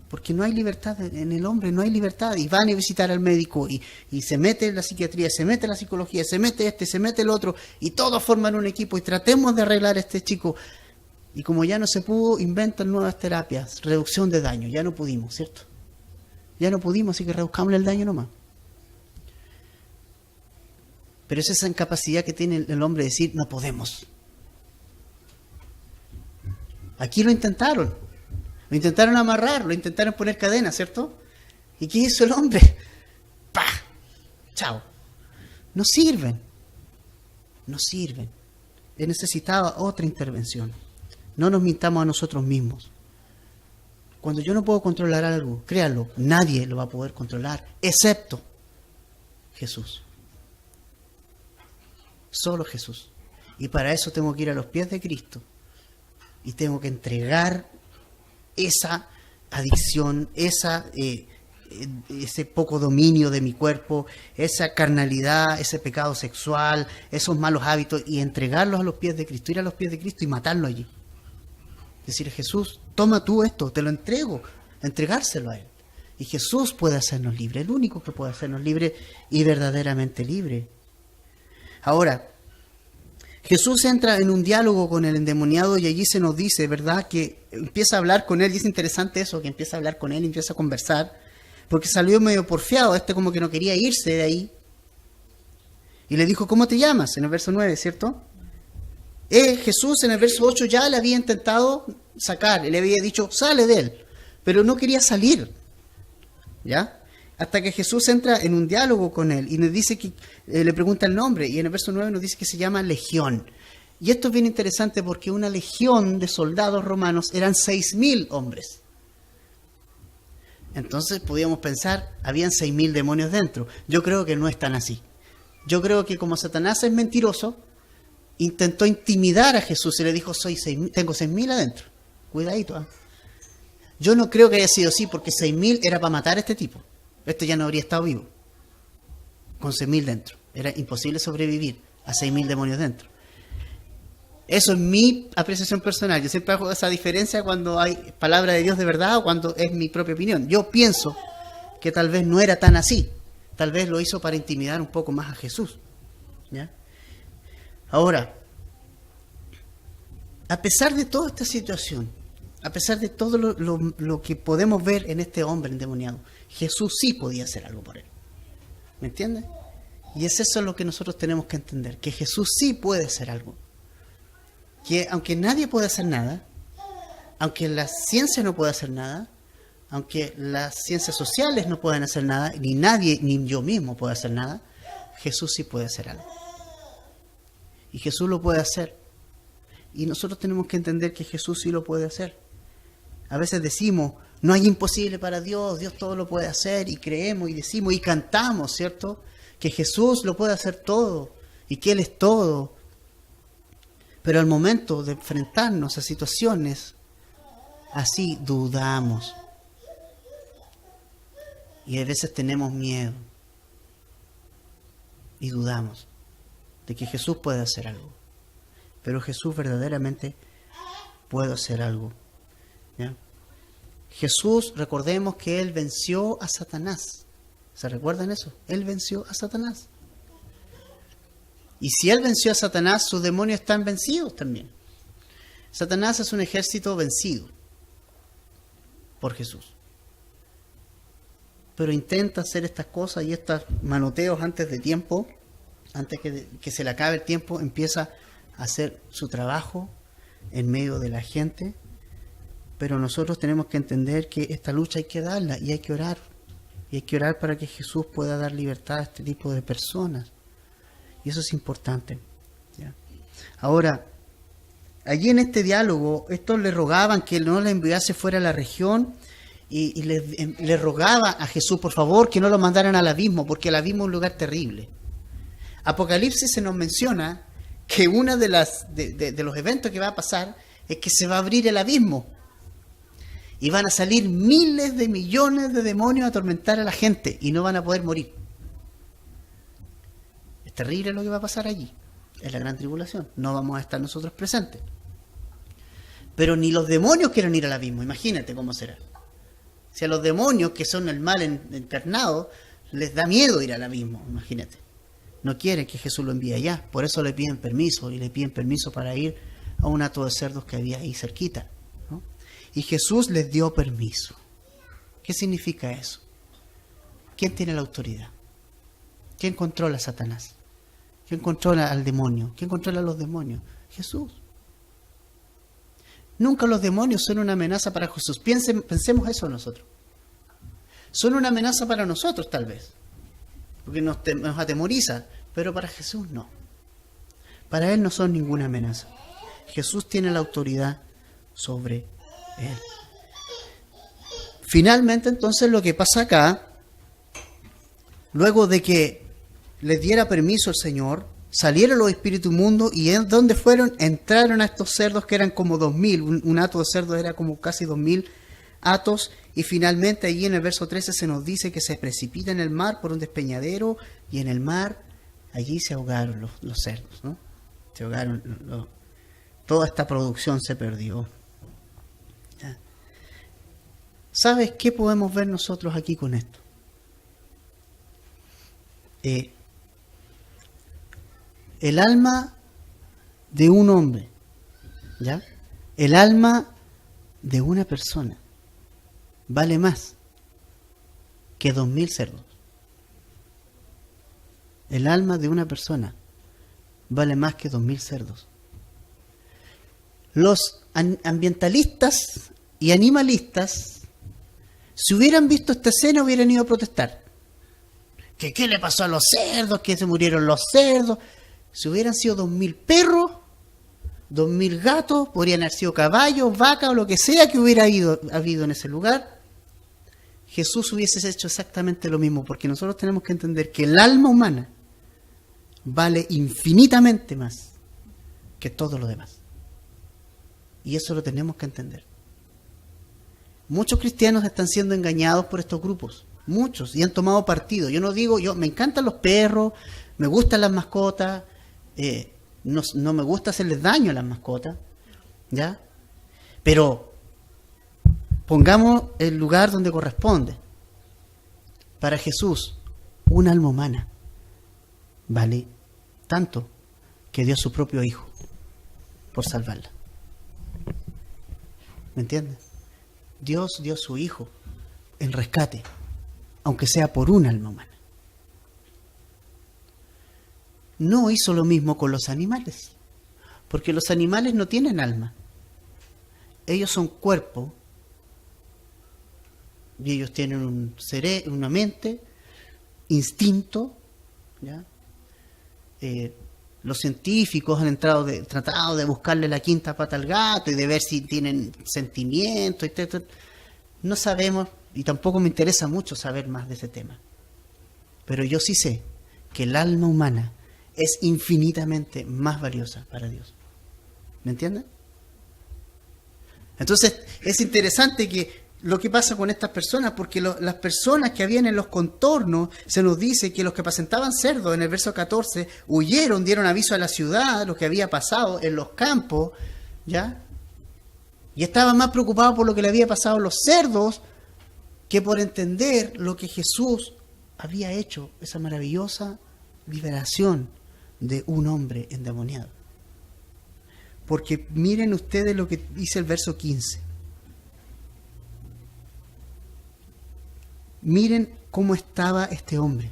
Porque no hay libertad en el hombre, no hay libertad. Y van a visitar al médico y se mete en la psiquiatría, se mete en la psicología, se mete se mete el otro, y todos forman un equipo y tratemos de arreglar a este chico. Y como ya no se pudo, inventan nuevas terapias, reducción de daño. Ya no pudimos, ¿cierto? Ya no pudimos, así que reduzcamos el daño nomás. Pero es esa incapacidad que tiene el hombre de decir, no podemos. Aquí lo intentaron. Lo intentaron amarrar, lo intentaron poner cadenas, ¿cierto? ¿Y qué hizo el hombre? ¡Pah! ¡Chao! No sirven. No sirven. Él necesitaba otra intervención. No nos mintamos a nosotros mismos. Cuando yo no puedo controlar algo, créanlo, nadie lo va a poder controlar, excepto Jesús. Solo Jesús. Y para eso tengo que ir a los pies de Cristo. Y tengo que entregar esa adicción, ese poco dominio de mi cuerpo, esa carnalidad, ese pecado sexual, esos malos hábitos, y entregarlos a los pies de Cristo, ir a los pies de Cristo y matarlo allí. Decir, Jesús, toma tú esto, te lo entrego, entregárselo a Él. Y Jesús puede hacernos libres, el único que puede hacernos libres y verdaderamente libres. Ahora, Jesús entra en un diálogo con el endemoniado y allí se nos dice, ¿verdad?, que empieza a hablar con él, y es interesante eso, que empieza a hablar con él, empieza a conversar, porque salió medio porfiado, como que no quería irse de ahí. Y le dijo, ¿cómo te llamas? En el verso 9, ¿cierto? Jesús en el verso 8 ya le había intentado sacar, le había dicho, sale de él, pero no quería salir, ¿ya? Hasta que Jesús entra en un diálogo con él y nos dice que le pregunta el nombre, y en el verso 9 nos dice que se llama Legión. Y esto es bien interesante porque una legión de soldados romanos eran 6.000 hombres. Entonces podíamos pensar, habían 6.000 demonios dentro. Yo creo que no es tan así. Yo creo que como Satanás es mentiroso, intentó intimidar a Jesús y le dijo, tengo 6.000 adentro. Cuidadito. ¿Eh? Yo no creo que haya sido así, porque 6.000 era para matar a este tipo. Este ya no habría estado vivo. Con 6.000 dentro. Era imposible sobrevivir a 6.000 demonios dentro. Eso es mi apreciación personal. Yo siempre hago esa diferencia cuando hay palabra de Dios de verdad o cuando es mi propia opinión. Yo pienso que tal vez no era tan así. Tal vez lo hizo para intimidar un poco más a Jesús. ¿Ya? Ahora, a pesar de toda esta situación, a pesar de todo lo que podemos ver en este hombre endemoniado, Jesús sí podía hacer algo por él. ¿Me entiendes? Y es eso lo que nosotros tenemos que entender, que Jesús sí puede hacer algo. Que aunque nadie puede hacer nada, aunque la ciencia no puede hacer nada, aunque las ciencias sociales no pueden hacer nada, ni nadie, ni yo mismo puede hacer nada, Jesús sí puede hacer algo. Y Jesús lo puede hacer. Y nosotros tenemos que entender que Jesús sí lo puede hacer. A veces decimos, no hay imposible para Dios, Dios todo lo puede hacer, y creemos y decimos y cantamos, ¿cierto? Que Jesús lo puede hacer todo y que Él es todo. Pero al momento de enfrentarnos a situaciones así, dudamos. Y a veces tenemos miedo. Y dudamos de que Jesús puede hacer algo. Pero Jesús verdaderamente puede hacer algo. ¿Ya? Jesús, recordemos que Él venció a Satanás. ¿Se recuerdan eso? Él venció a Satanás. Y si Él venció a Satanás, sus demonios están vencidos también. Satanás es un ejército vencido por Jesús. Pero intenta hacer estas cosas y estos manoteos antes de tiempo, antes que se le acabe el tiempo, empieza a hacer su trabajo en medio de la gente. Pero nosotros tenemos que entender que esta lucha hay que darla y hay que orar. Y hay que orar para que Jesús pueda dar libertad a este tipo de personas. Y eso es importante. ¿Ya? Ahora, allí en este diálogo, estos le rogaban que no le enviase fuera a la región y le rogaba a Jesús, por favor, que no lo mandaran al abismo, porque el abismo es un lugar terrible. Apocalipsis se nos menciona que uno de los eventos que va a pasar es que se va a abrir el abismo y van a salir miles de millones de demonios a atormentar a la gente y no van a poder morir. Es terrible lo que va a pasar allí. Es la gran tribulación. No vamos a estar nosotros presentes. Pero ni los demonios quieren ir al abismo. Imagínate cómo será. Si a los demonios, que son el mal encarnado, les da miedo ir al abismo, imagínate. No quieren que Jesús lo envíe allá. Por eso le piden permiso, y le piden permiso para ir a un hato de cerdos que había ahí cerquita, ¿no? Y Jesús les dio permiso. ¿Qué significa eso? ¿Quién tiene la autoridad? ¿Quién controla a Satanás? ¿Quién controla al demonio? ¿Quién controla a los demonios? Jesús. Nunca los demonios son una amenaza para Jesús. Pensemos eso nosotros. Son una amenaza para nosotros tal vez, porque nos atemoriza, pero para Jesús no. Para Él no son ninguna amenaza. Jesús tiene la autoridad sobre Él. Finalmente, entonces, lo que pasa acá, luego de que les diera permiso el Señor, salieron los espíritus inmundos y ¿en dónde fueron? Entraron a estos cerdos que eran como 2.000. Un hato de cerdos era como casi 2.000 hatos. Y finalmente allí en el verso 13 se nos dice que se precipita en el mar por un despeñadero y en el mar allí se ahogaron los cerdos, ¿no? Se ahogaron. Toda esta producción se perdió. ¿Ya? ¿Sabes qué podemos ver nosotros aquí con esto? El alma de un hombre, ¿ya? El alma de una persona vale más que 2.000 cerdos. El alma de una persona vale más que 2000 cerdos. Los ambientalistas y animalistas, si hubieran visto esta escena, hubieran ido a protestar. ¿Que qué le pasó a los cerdos? ¿Que se murieron los cerdos? Si hubieran sido 2000 perros, 2000 gatos, podrían haber sido caballos, vacas o lo que sea que hubiera habido en ese lugar, Jesús hubiese hecho exactamente lo mismo, porque nosotros tenemos que entender que el alma humana vale infinitamente más que todo lo demás. Y eso lo tenemos que entender. Muchos cristianos están siendo engañados por estos grupos, muchos, y han tomado partido. Yo no digo, me encantan los perros, me gustan las mascotas, no me gusta hacerles daño a las mascotas, ¿ya? Pero pongamos el lugar donde corresponde. Para Jesús, un alma humana vale tanto que dio a su propio hijo por salvarla. ¿Me entiendes? Dios dio a su hijo en rescate, aunque sea por un alma humana. No hizo lo mismo con los animales, porque los animales no tienen alma. Ellos son cuerpo y ellos tienen una mente, instinto, ¿ya? Los científicos han tratado de buscarle la quinta pata al gato y de ver si tienen sentimientos, etc. No sabemos, y tampoco me interesa mucho saber más de ese tema. Pero yo sí sé que el alma humana es infinitamente más valiosa para Dios. ¿Me entienden? Entonces, es interesante que lo que pasa con estas personas, porque las personas que habían en los contornos, se nos dice que los que apacentaban cerdos, en el verso 14, huyeron, dieron aviso a la ciudad, lo que había pasado en los campos, ¿ya? Y estaban más preocupados por lo que le había pasado a los cerdos que por entender lo que Jesús había hecho, esa maravillosa liberación de un hombre endemoniado. Porque miren ustedes lo que dice el verso 15. Miren cómo estaba este hombre,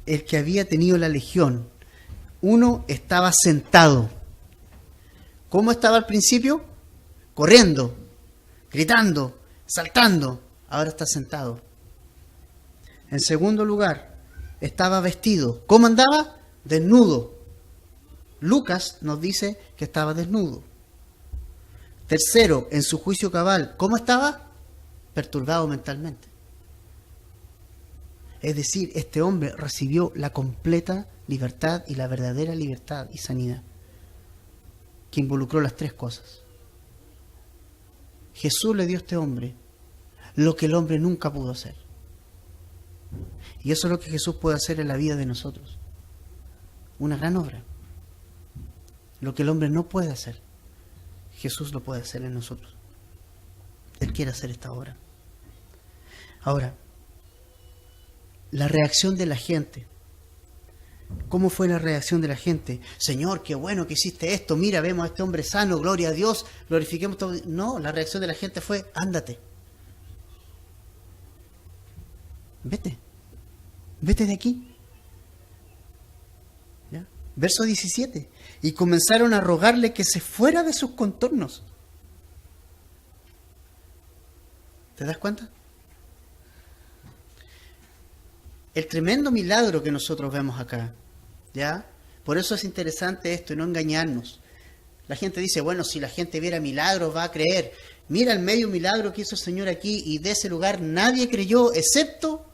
el que había tenido la legión. Uno estaba sentado. ¿Cómo estaba al principio? Corriendo, gritando, saltando. Ahora está sentado. En segundo lugar, estaba vestido. ¿Cómo andaba? Desnudo. Lucas nos dice que estaba desnudo. Tercero, en su juicio cabal, ¿cómo estaba? Perturbado mentalmente. Es decir, este hombre recibió la completa libertad y la verdadera libertad y sanidad, que involucró las tres cosas. Jesús le dio a este hombre lo que el hombre nunca pudo hacer. Y eso es lo que Jesús puede hacer en la vida de nosotros. Una gran obra. Lo que el hombre no puede hacer, Jesús lo puede hacer en nosotros. Él quiere hacer esta obra. Ahora, la reacción de la gente. ¿Cómo fue la reacción de la gente? Señor, qué bueno que hiciste esto. Mira, vemos a este hombre sano. Gloria a Dios. Glorifiquemos todo. No, la reacción de la gente fue, ándate. Vete. Vete de aquí. ¿Ya? Verso 17. Y comenzaron a rogarle que se fuera de sus contornos. ¿Te das cuenta? El tremendo milagro que nosotros vemos acá, ¿ya? Por eso es interesante esto y no engañarnos. La gente dice, bueno, si la gente viera milagros va a creer. Mira el medio milagro que hizo el Señor aquí y de ese lugar nadie creyó excepto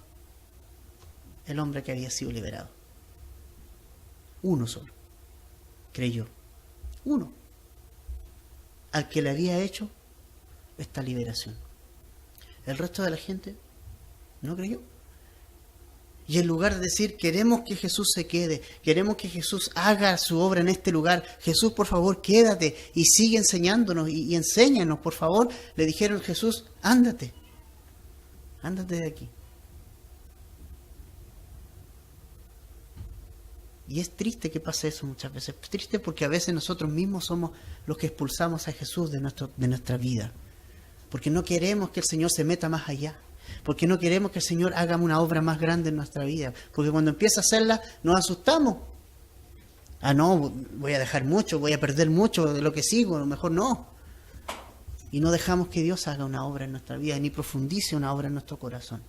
el hombre que había sido liberado. Uno solo creyó. Uno. Al que le había hecho esta liberación. El resto de la gente no creyó. Y en lugar de decir, queremos que Jesús se quede, queremos que Jesús haga su obra en este lugar, Jesús, por favor, quédate y sigue enseñándonos y enséñanos, por favor, le dijeron, Jesús, ándate, ándate de aquí. Y es triste que pase eso muchas veces, es triste porque a veces nosotros mismos somos los que expulsamos a Jesús de nuestra vida, porque no queremos que el Señor se meta más allá. Porque no queremos que el Señor haga una obra más grande en nuestra vida. Porque cuando empieza a hacerla, nos asustamos. Ah, no, voy a dejar mucho, voy a perder mucho de lo que sigo, a lo mejor no. Y no dejamos que Dios haga una obra en nuestra vida, ni profundice una obra en nuestro corazón.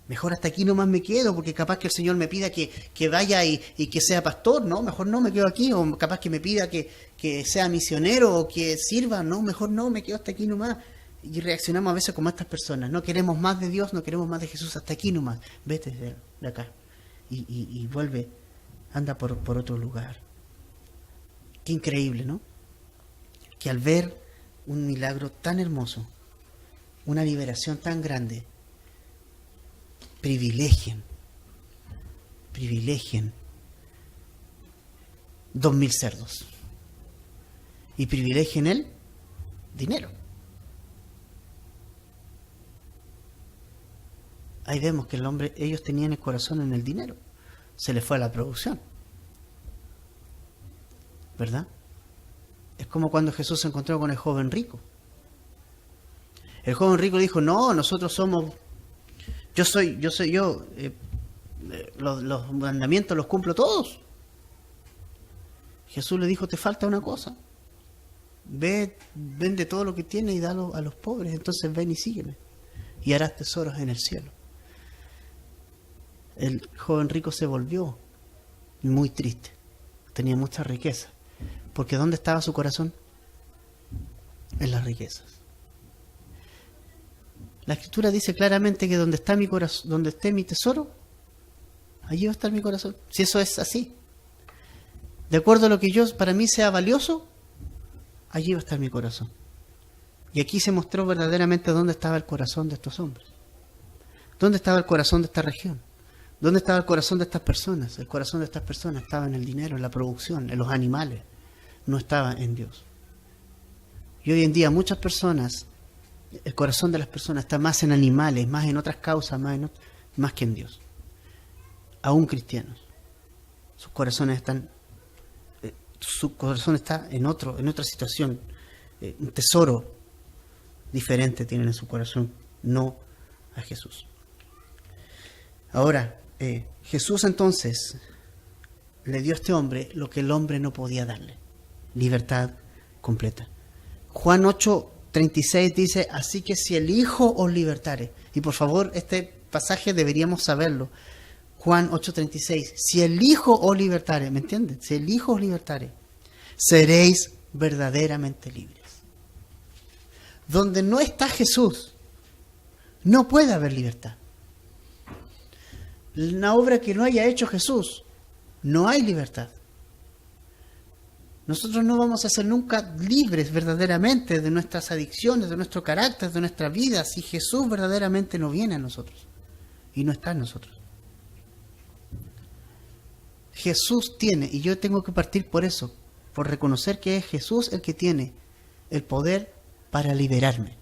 Mejor hasta aquí nomás me quedo, porque capaz que el Señor me pida que vaya y que sea pastor, ¿no? Mejor no, me quedo aquí. O capaz que me pida que sea misionero o que sirva, no, mejor no, me quedo hasta aquí nomás. Y reaccionamos a veces como estas personas. No queremos más de Dios, no queremos más de Jesús, hasta aquí nomás. Vete de acá. Y vuelve, anda por otro lugar. Qué increíble, ¿no? Que al ver un milagro tan hermoso, una liberación tan grande, privilegien 2.000 cerdos y privilegien el dinero. Ahí vemos que ellos tenían el corazón en el dinero, se les fue a la producción, ¿verdad? Es como cuando Jesús se encontró con el joven rico. El joven rico dijo, no, nosotros somos, los mandamientos los cumplo todos. Jesús le dijo, te falta una cosa. Ve, vende todo lo que tienes y dalo a los pobres, entonces ven y sígueme. Y harás tesoros en el cielo. El joven rico se volvió muy triste. Tenía mucha riqueza. Porque ¿dónde estaba su corazón? En las riquezas. La Escritura dice claramente que donde está mi corazón, donde esté mi tesoro, allí va a estar mi corazón. Si eso es así, de acuerdo a lo que para mí sea valioso, allí va a estar mi corazón. Y aquí se mostró verdaderamente dónde estaba el corazón de estos hombres. ¿Dónde estaba el corazón de esta región? ¿Dónde estaba el corazón de estas personas? El corazón de estas personas estaba en el dinero, en la producción, en los animales. No estaba en Dios. Y hoy en día muchas personas, el corazón de las personas está más en animales, más en otras causas, más que en Dios. Aún cristianos. Su corazón está en otra situación. Un tesoro diferente tienen en su corazón, no a Jesús. Ahora, Jesús entonces le dio a este hombre lo que el hombre no podía darle: libertad completa. Juan 8:36 dice, así que si el Hijo os libertare, y por favor este pasaje deberíamos saberlo, Juan 8:36, si el Hijo os libertare, ¿me entienden? Si el Hijo os libertare, seréis verdaderamente libres. Donde no está Jesús, no puede haber libertad. Una obra que no haya hecho Jesús, no hay libertad. Nosotros no vamos a ser nunca libres verdaderamente de nuestras adicciones, de nuestro carácter, de nuestra vida, si Jesús verdaderamente no viene a nosotros y no está en nosotros. Jesús tiene, y yo tengo que partir por eso, por reconocer que es Jesús el que tiene el poder para liberarme.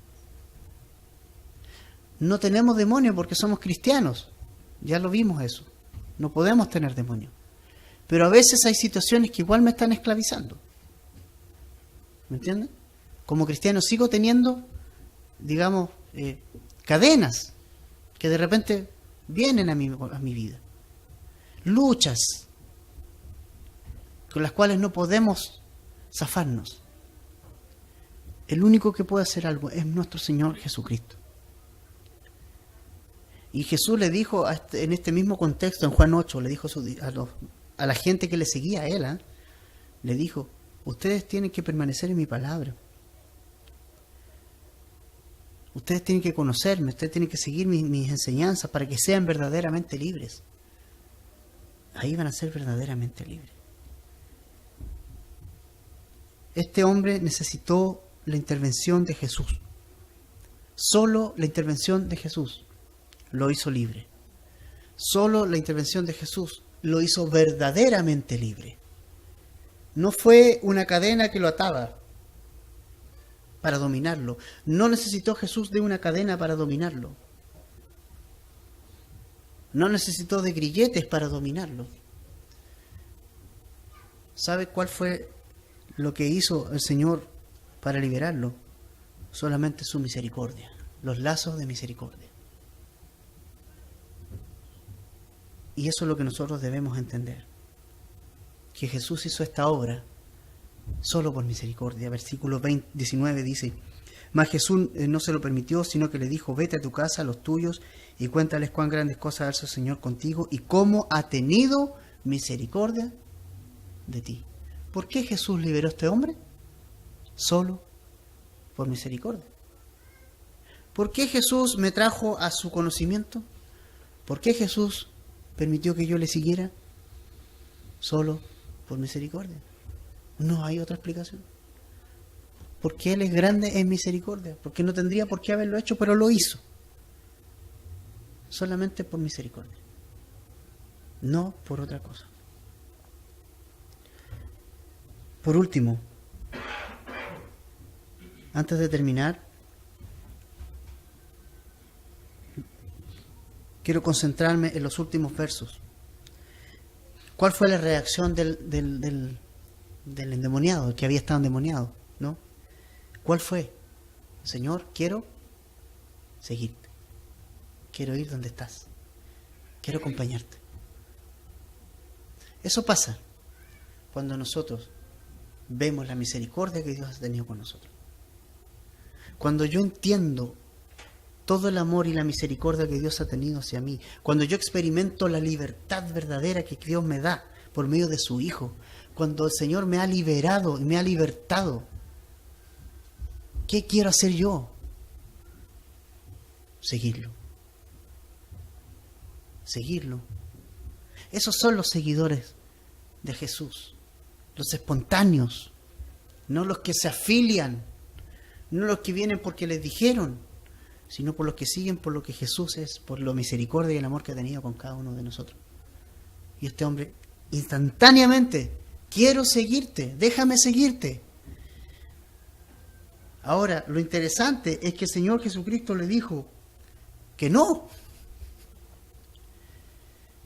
No tenemos demonio porque somos cristianos, ya lo vimos eso, no podemos tener demonio. Pero a veces hay situaciones que igual me están esclavizando. ¿Me entienden? Como cristiano sigo teniendo, digamos, cadenas que de repente vienen a mi vida. Luchas con las cuales no podemos zafarnos. El único que puede hacer algo es nuestro Señor Jesucristo. Y Jesús le dijo en este mismo contexto, en Juan 8, le dijo a la gente que le seguía a él, le dijo, ustedes tienen que permanecer en mi palabra. Ustedes tienen que conocerme, ustedes tienen que seguir mis enseñanzas para que sean verdaderamente libres. Ahí van a ser verdaderamente libres. Este hombre necesitó la intervención de Jesús. Solo la intervención de Jesús lo hizo libre. Solo la intervención de Jesús lo hizo verdaderamente libre. No fue una cadena que lo ataba para dominarlo. No necesitó Jesús de una cadena para dominarlo. No necesitó de grilletes para dominarlo. ¿Sabe cuál fue lo que hizo el Señor para liberarlo? Solamente su misericordia. los lazos de misericordia. Y eso es lo que nosotros debemos entender. Que Jesús hizo esta obra solo por misericordia. Versículo 19 dice: mas Jesús no se lo permitió, sino que le dijo: vete a tu casa, a los tuyos, y cuéntales cuán grandes cosas ha hecho el Señor contigo y cómo ha tenido misericordia de ti. ¿Por qué Jesús liberó a este hombre? Solo por misericordia. ¿Por qué Jesús me trajo a su conocimiento? ¿Por qué Jesús permitió que yo le siguiera? Solo por misericordia. No hay otra explicación. Porque Él es grande en misericordia. Porque no tendría por qué haberlo hecho, pero lo hizo. Solamente por misericordia. No por otra cosa. Por último, antes de terminar, quiero concentrarme en los últimos versos. ¿Cuál fue la reacción del endemoniado, el que había estado endemoniado? ¿No? ¿Cuál fue? Señor, quiero seguirte. Quiero ir donde estás. Quiero acompañarte. Eso pasa cuando nosotros vemos la misericordia que Dios ha tenido con nosotros. Cuando yo entiendo todo el amor y la misericordia que Dios ha tenido hacia mí, cuando yo experimento la libertad verdadera que Dios me da por medio de su Hijo, cuando el Señor me ha liberado y me ha libertado, ¿qué quiero hacer yo? Seguirlo. Seguirlo. Esos son los seguidores de Jesús, los espontáneos, no los que se afilian, no los que vienen porque les dijeron, sino por los que siguen por lo que Jesús es, por la misericordia y el amor que ha tenido con cada uno de nosotros. Y este hombre instantáneamente: quiero seguirte, déjame seguirte. Ahora, lo interesante es que el Señor Jesucristo le dijo que no,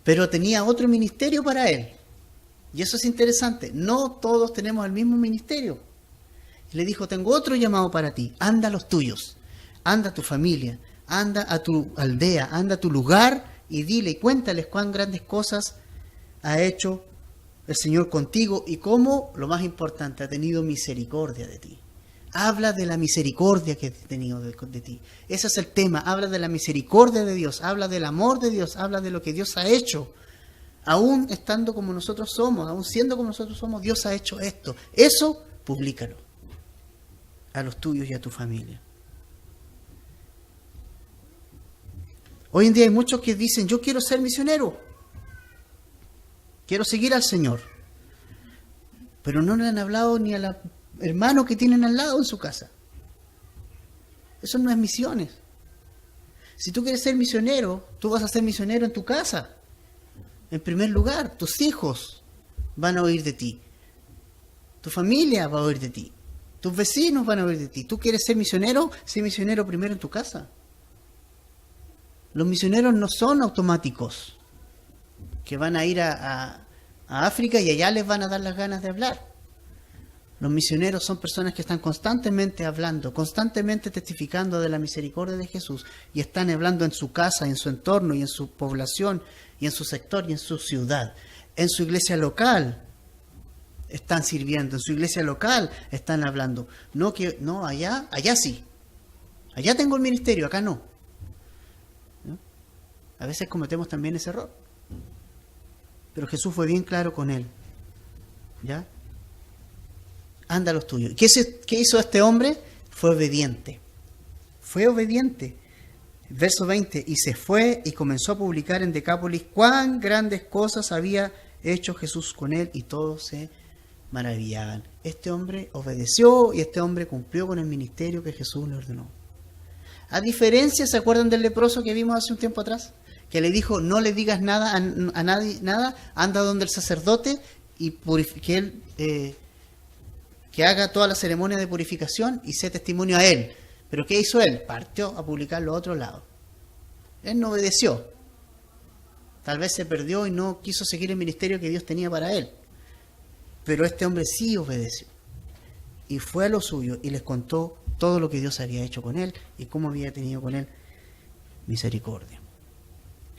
pero tenía otro ministerio para él. Y eso es interesante. No todos tenemos el mismo ministerio. Y le dijo: tengo otro llamado para ti. Anda a los tuyos. Anda a tu familia. Anda a tu aldea. Anda a tu lugar y dile y cuéntales cuán grandes cosas ha hecho el Señor contigo y cómo, lo más importante, ha tenido misericordia de ti. Habla de la misericordia que ha tenido de ti. Ese es el tema. Habla de la misericordia de Dios. Habla del amor de Dios. Habla de lo que Dios ha hecho. Aún estando como nosotros somos, aún siendo como nosotros somos, Dios ha hecho esto. Eso, publícalo a los tuyos y a tu familia. Hoy en día hay muchos que dicen: yo quiero ser misionero. Quiero seguir al Señor. Pero no le han hablado ni al hermano que tienen al lado en su casa. Eso no es misiones. Si tú quieres ser misionero, tú vas a ser misionero en tu casa. En primer lugar, tus hijos van a oír de ti. Tu familia va a oír de ti. Tus vecinos van a oír de ti. ¿Tú quieres ser misionero? Sé misionero primero en tu casa. Los misioneros no son automáticos, que van a ir a África y allá les van a dar las ganas de hablar. Los misioneros son personas que están constantemente hablando, constantemente testificando de la misericordia de Jesús, y están hablando en su casa, en su entorno, y en su población, y en su sector, y en su ciudad. En su iglesia local están sirviendo, en su iglesia local están hablando. No, allá sí. Allá tengo el ministerio, acá no. ¿No? A veces cometemos también ese error. Pero Jesús fue bien claro con él. ¿Ya? Anda a los tuyos. ¿Qué hizo este hombre? Fue obediente. Fue obediente. Verso 20. Y se fue y comenzó a publicar en Decápolis cuán grandes cosas había hecho Jesús con él, y todos se maravillaban. Este hombre obedeció y este hombre cumplió con el ministerio que Jesús le ordenó. A diferencia, ¿se acuerdan del leproso que vimos hace un tiempo atrás? Que le dijo: no le digas nada a nadie, nada, anda donde el sacerdote y que haga toda la ceremonia de purificación y sé testimonio a él. ¿Pero qué hizo él? Partió a publicarlo a otro lado. Él no obedeció. Tal vez se perdió y no quiso seguir el ministerio que Dios tenía para él. Pero este hombre sí obedeció. y fue a lo suyo y les contó todo lo que Dios había hecho con él y cómo había tenido con él misericordia.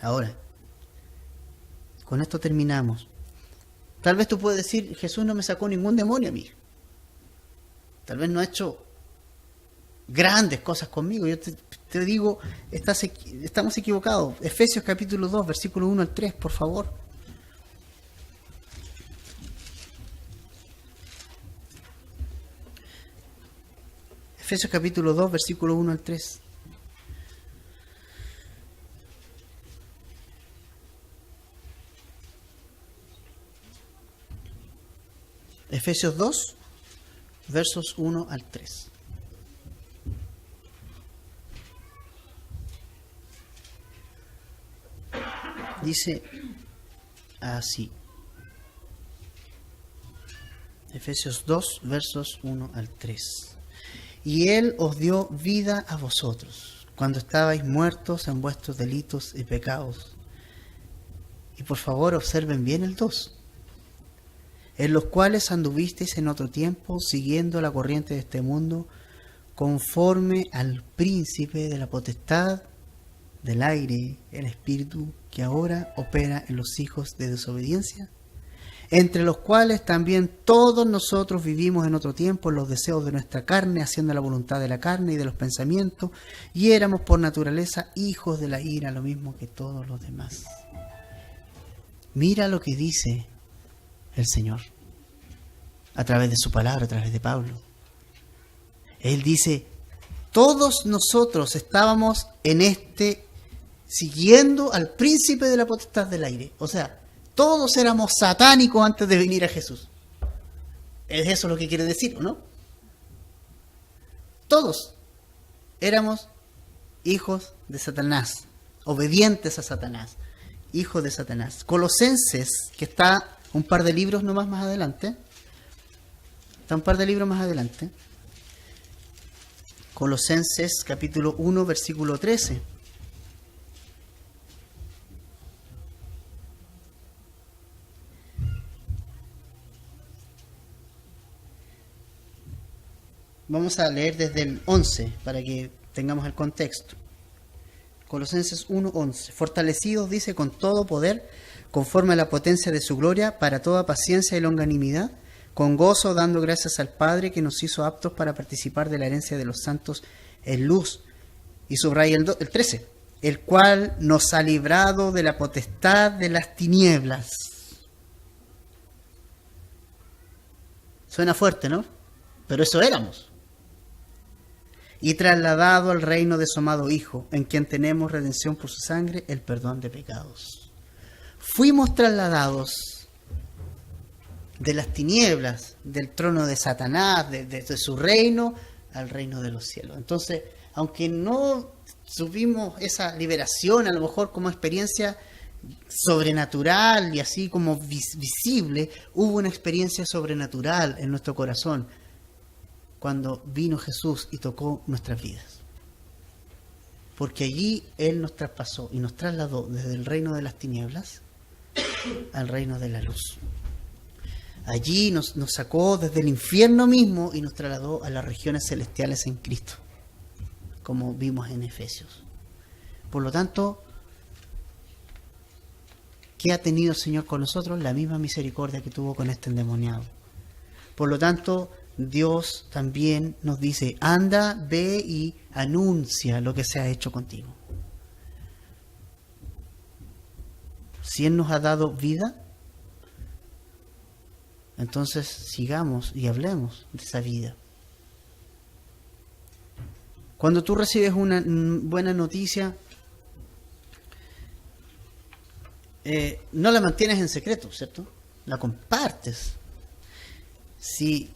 Ahora, con esto terminamos. Tal vez tú puedes decir, Jesús no me sacó ningún demonio a mí. Tal vez no ha hecho grandes cosas conmigo. Yo te digo, estamos equivocados. Efesios capítulo 2, versículo 1 al 3, por favor. Efesios capítulo 2, versículo 1 al 3. Efesios 2, versos 1 al 3. Dice así. Efesios 2, versos 1 al 3. Y Él os dio vida a vosotros, cuando estabais muertos en vuestros delitos y pecados. Y por favor observen bien el 2. En los cuales anduvisteis en otro tiempo, siguiendo la corriente de este mundo, conforme al príncipe de la potestad del aire, el espíritu que ahora opera en los hijos de desobediencia, entre los cuales también todos nosotros vivimos en otro tiempo en los deseos de nuestra carne, haciendo la voluntad de la carne y de los pensamientos, y éramos por naturaleza hijos de la ira, lo mismo que todos los demás. Mira lo que dice el Señor a través de su palabra, a través de Pablo. Él dice, todos nosotros estábamos siguiendo al príncipe de la potestad del aire. O sea, todos éramos satánicos antes de venir a Jesús. ¿Es eso lo que quiere decir, o no? Todos éramos hijos de Satanás, obedientes a Satanás, hijos de Satanás. Colosenses, que está un par de libros nomás más adelante, Colosenses capítulo 1, versículo 13. Vamos a leer desde el 11 para que tengamos el contexto. Colosenses 1:11. Fortalecidos, dice, con todo poder, conforme a la potencia de su gloria, para toda paciencia y longanimidad, con gozo, dando gracias al Padre que nos hizo aptos para participar de la herencia de los santos en luz. Y subraya el 13. El cual nos ha librado de la potestad de las tinieblas. Suena fuerte, ¿no? Pero eso éramos. Y trasladado al reino de su amado Hijo, en quien tenemos redención por su sangre, el perdón de pecados. Fuimos trasladados de las tinieblas, del trono de Satanás, de su reino, al reino de los cielos. Entonces, aunque no tuvimos esa liberación, a lo mejor como experiencia sobrenatural y así como visible, hubo una experiencia sobrenatural en nuestro corazón cuando vino Jesús y tocó nuestras vidas. Porque allí Él nos traspasó y nos trasladó desde el reino de las tinieblas al reino de la luz. Allí nos sacó desde el infierno mismo y nos trasladó a las regiones celestiales en Cristo, como vimos en Efesios. Por lo tanto, ¿qué ha tenido el Señor con nosotros? La misma misericordia que tuvo con este endemoniado. Por lo tanto, Dios también nos dice, anda, ve y anuncia lo que se ha hecho contigo. Si Él nos ha dado vida, entonces sigamos y hablemos de esa vida. Cuando tú recibes una buena noticia, no la mantienes en secreto, ¿cierto? La compartes. Si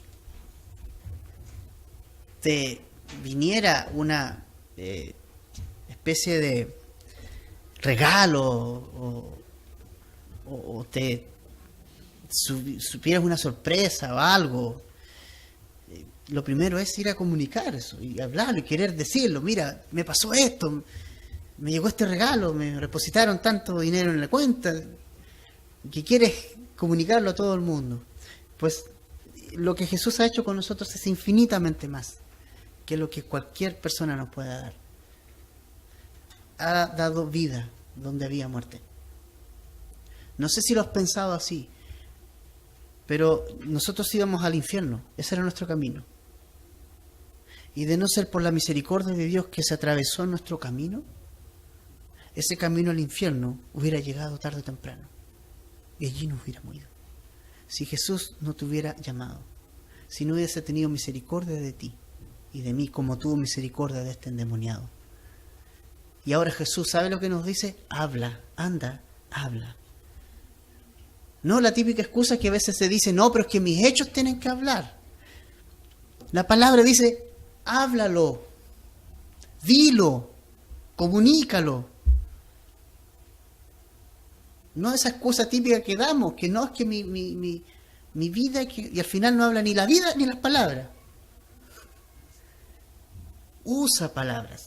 te viniera una especie de regalo o te supieras una sorpresa o algo, lo primero es ir a comunicar eso y hablarlo y querer decirlo. Mira, me pasó esto, me llegó este regalo, me depositaron tanto dinero en la cuenta, que quieres comunicarlo a todo el mundo. Pues lo que Jesús ha hecho con nosotros es infinitamente más que lo que cualquier persona nos pueda dar. Ha dado vida donde había muerte. No sé si lo has pensado así, pero nosotros íbamos al infierno, ese era nuestro camino. Y de no ser por la misericordia de Dios que se atravesó en nuestro camino, ese camino al infierno hubiera llegado tarde o temprano. Y allí nos hubiéramos ido. Si Jesús no te hubiera llamado, si no hubiese tenido misericordia de ti y de mí como tuvo misericordia de este endemoniado. Y ahora Jesús, ¿sabe lo que nos dice? Habla, anda, habla. No la típica excusa que a veces se dice, no, pero es que mis hechos tienen que hablar. La palabra dice, háblalo, dilo, comunícalo. No esa excusa típica que damos, que no es que mi vida, y al final no habla ni la vida ni las palabras. Usa palabras.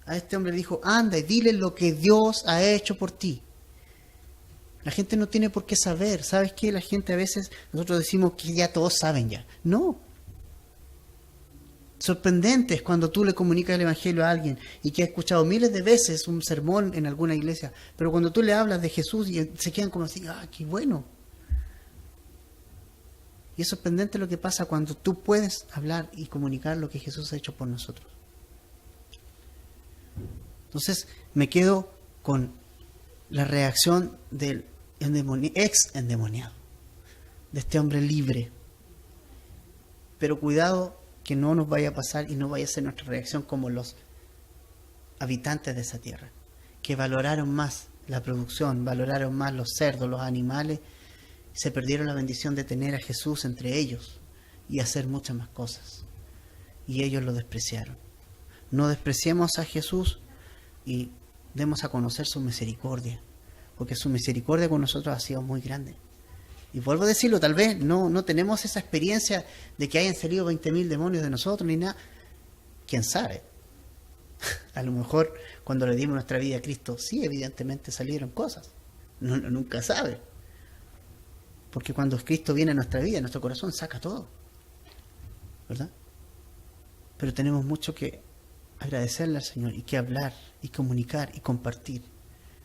A este hombre le dijo, anda y dile lo que Dios ha hecho por ti. La gente no tiene por qué saber. ¿Sabes qué? La gente a veces, nosotros decimos que ya todos saben ya. No. Sorprendente es cuando tú le comunicas el Evangelio a alguien y que ha escuchado miles de veces un sermón en alguna iglesia, pero cuando tú le hablas de Jesús y se quedan como así, ¡ah, qué bueno! Y es sorprendente lo que pasa cuando tú puedes hablar y comunicar lo que Jesús ha hecho por nosotros. Entonces me quedo con la reacción del ex endemoniado, de este hombre libre. Pero cuidado que no nos vaya a pasar y no vaya a ser nuestra reacción como los habitantes de esa tierra, que valoraron más la producción, valoraron más los cerdos, los animales, se perdieron la bendición de tener a Jesús entre ellos y hacer muchas más cosas. Y ellos lo despreciaron. No despreciemos a Jesús y demos a conocer su misericordia, porque su misericordia con nosotros ha sido muy grande. Y vuelvo a decirlo, tal vez no tenemos esa experiencia de que hayan salido 20.000 demonios de nosotros ni nada. ¿Quién sabe? A lo mejor cuando le dimos nuestra vida a Cristo, sí, evidentemente salieron cosas. Nunca sabe. Porque cuando Cristo viene a nuestra vida, a nuestro corazón, saca todo. ¿Verdad? Pero tenemos mucho que agradecerle al Señor y que hablar y comunicar y compartir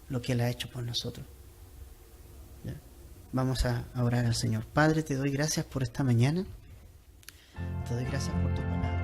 lo que Él ha hecho por nosotros. ¿Ya? Vamos a orar al Señor. Padre, te doy gracias por esta mañana. Te doy gracias por tu palabra.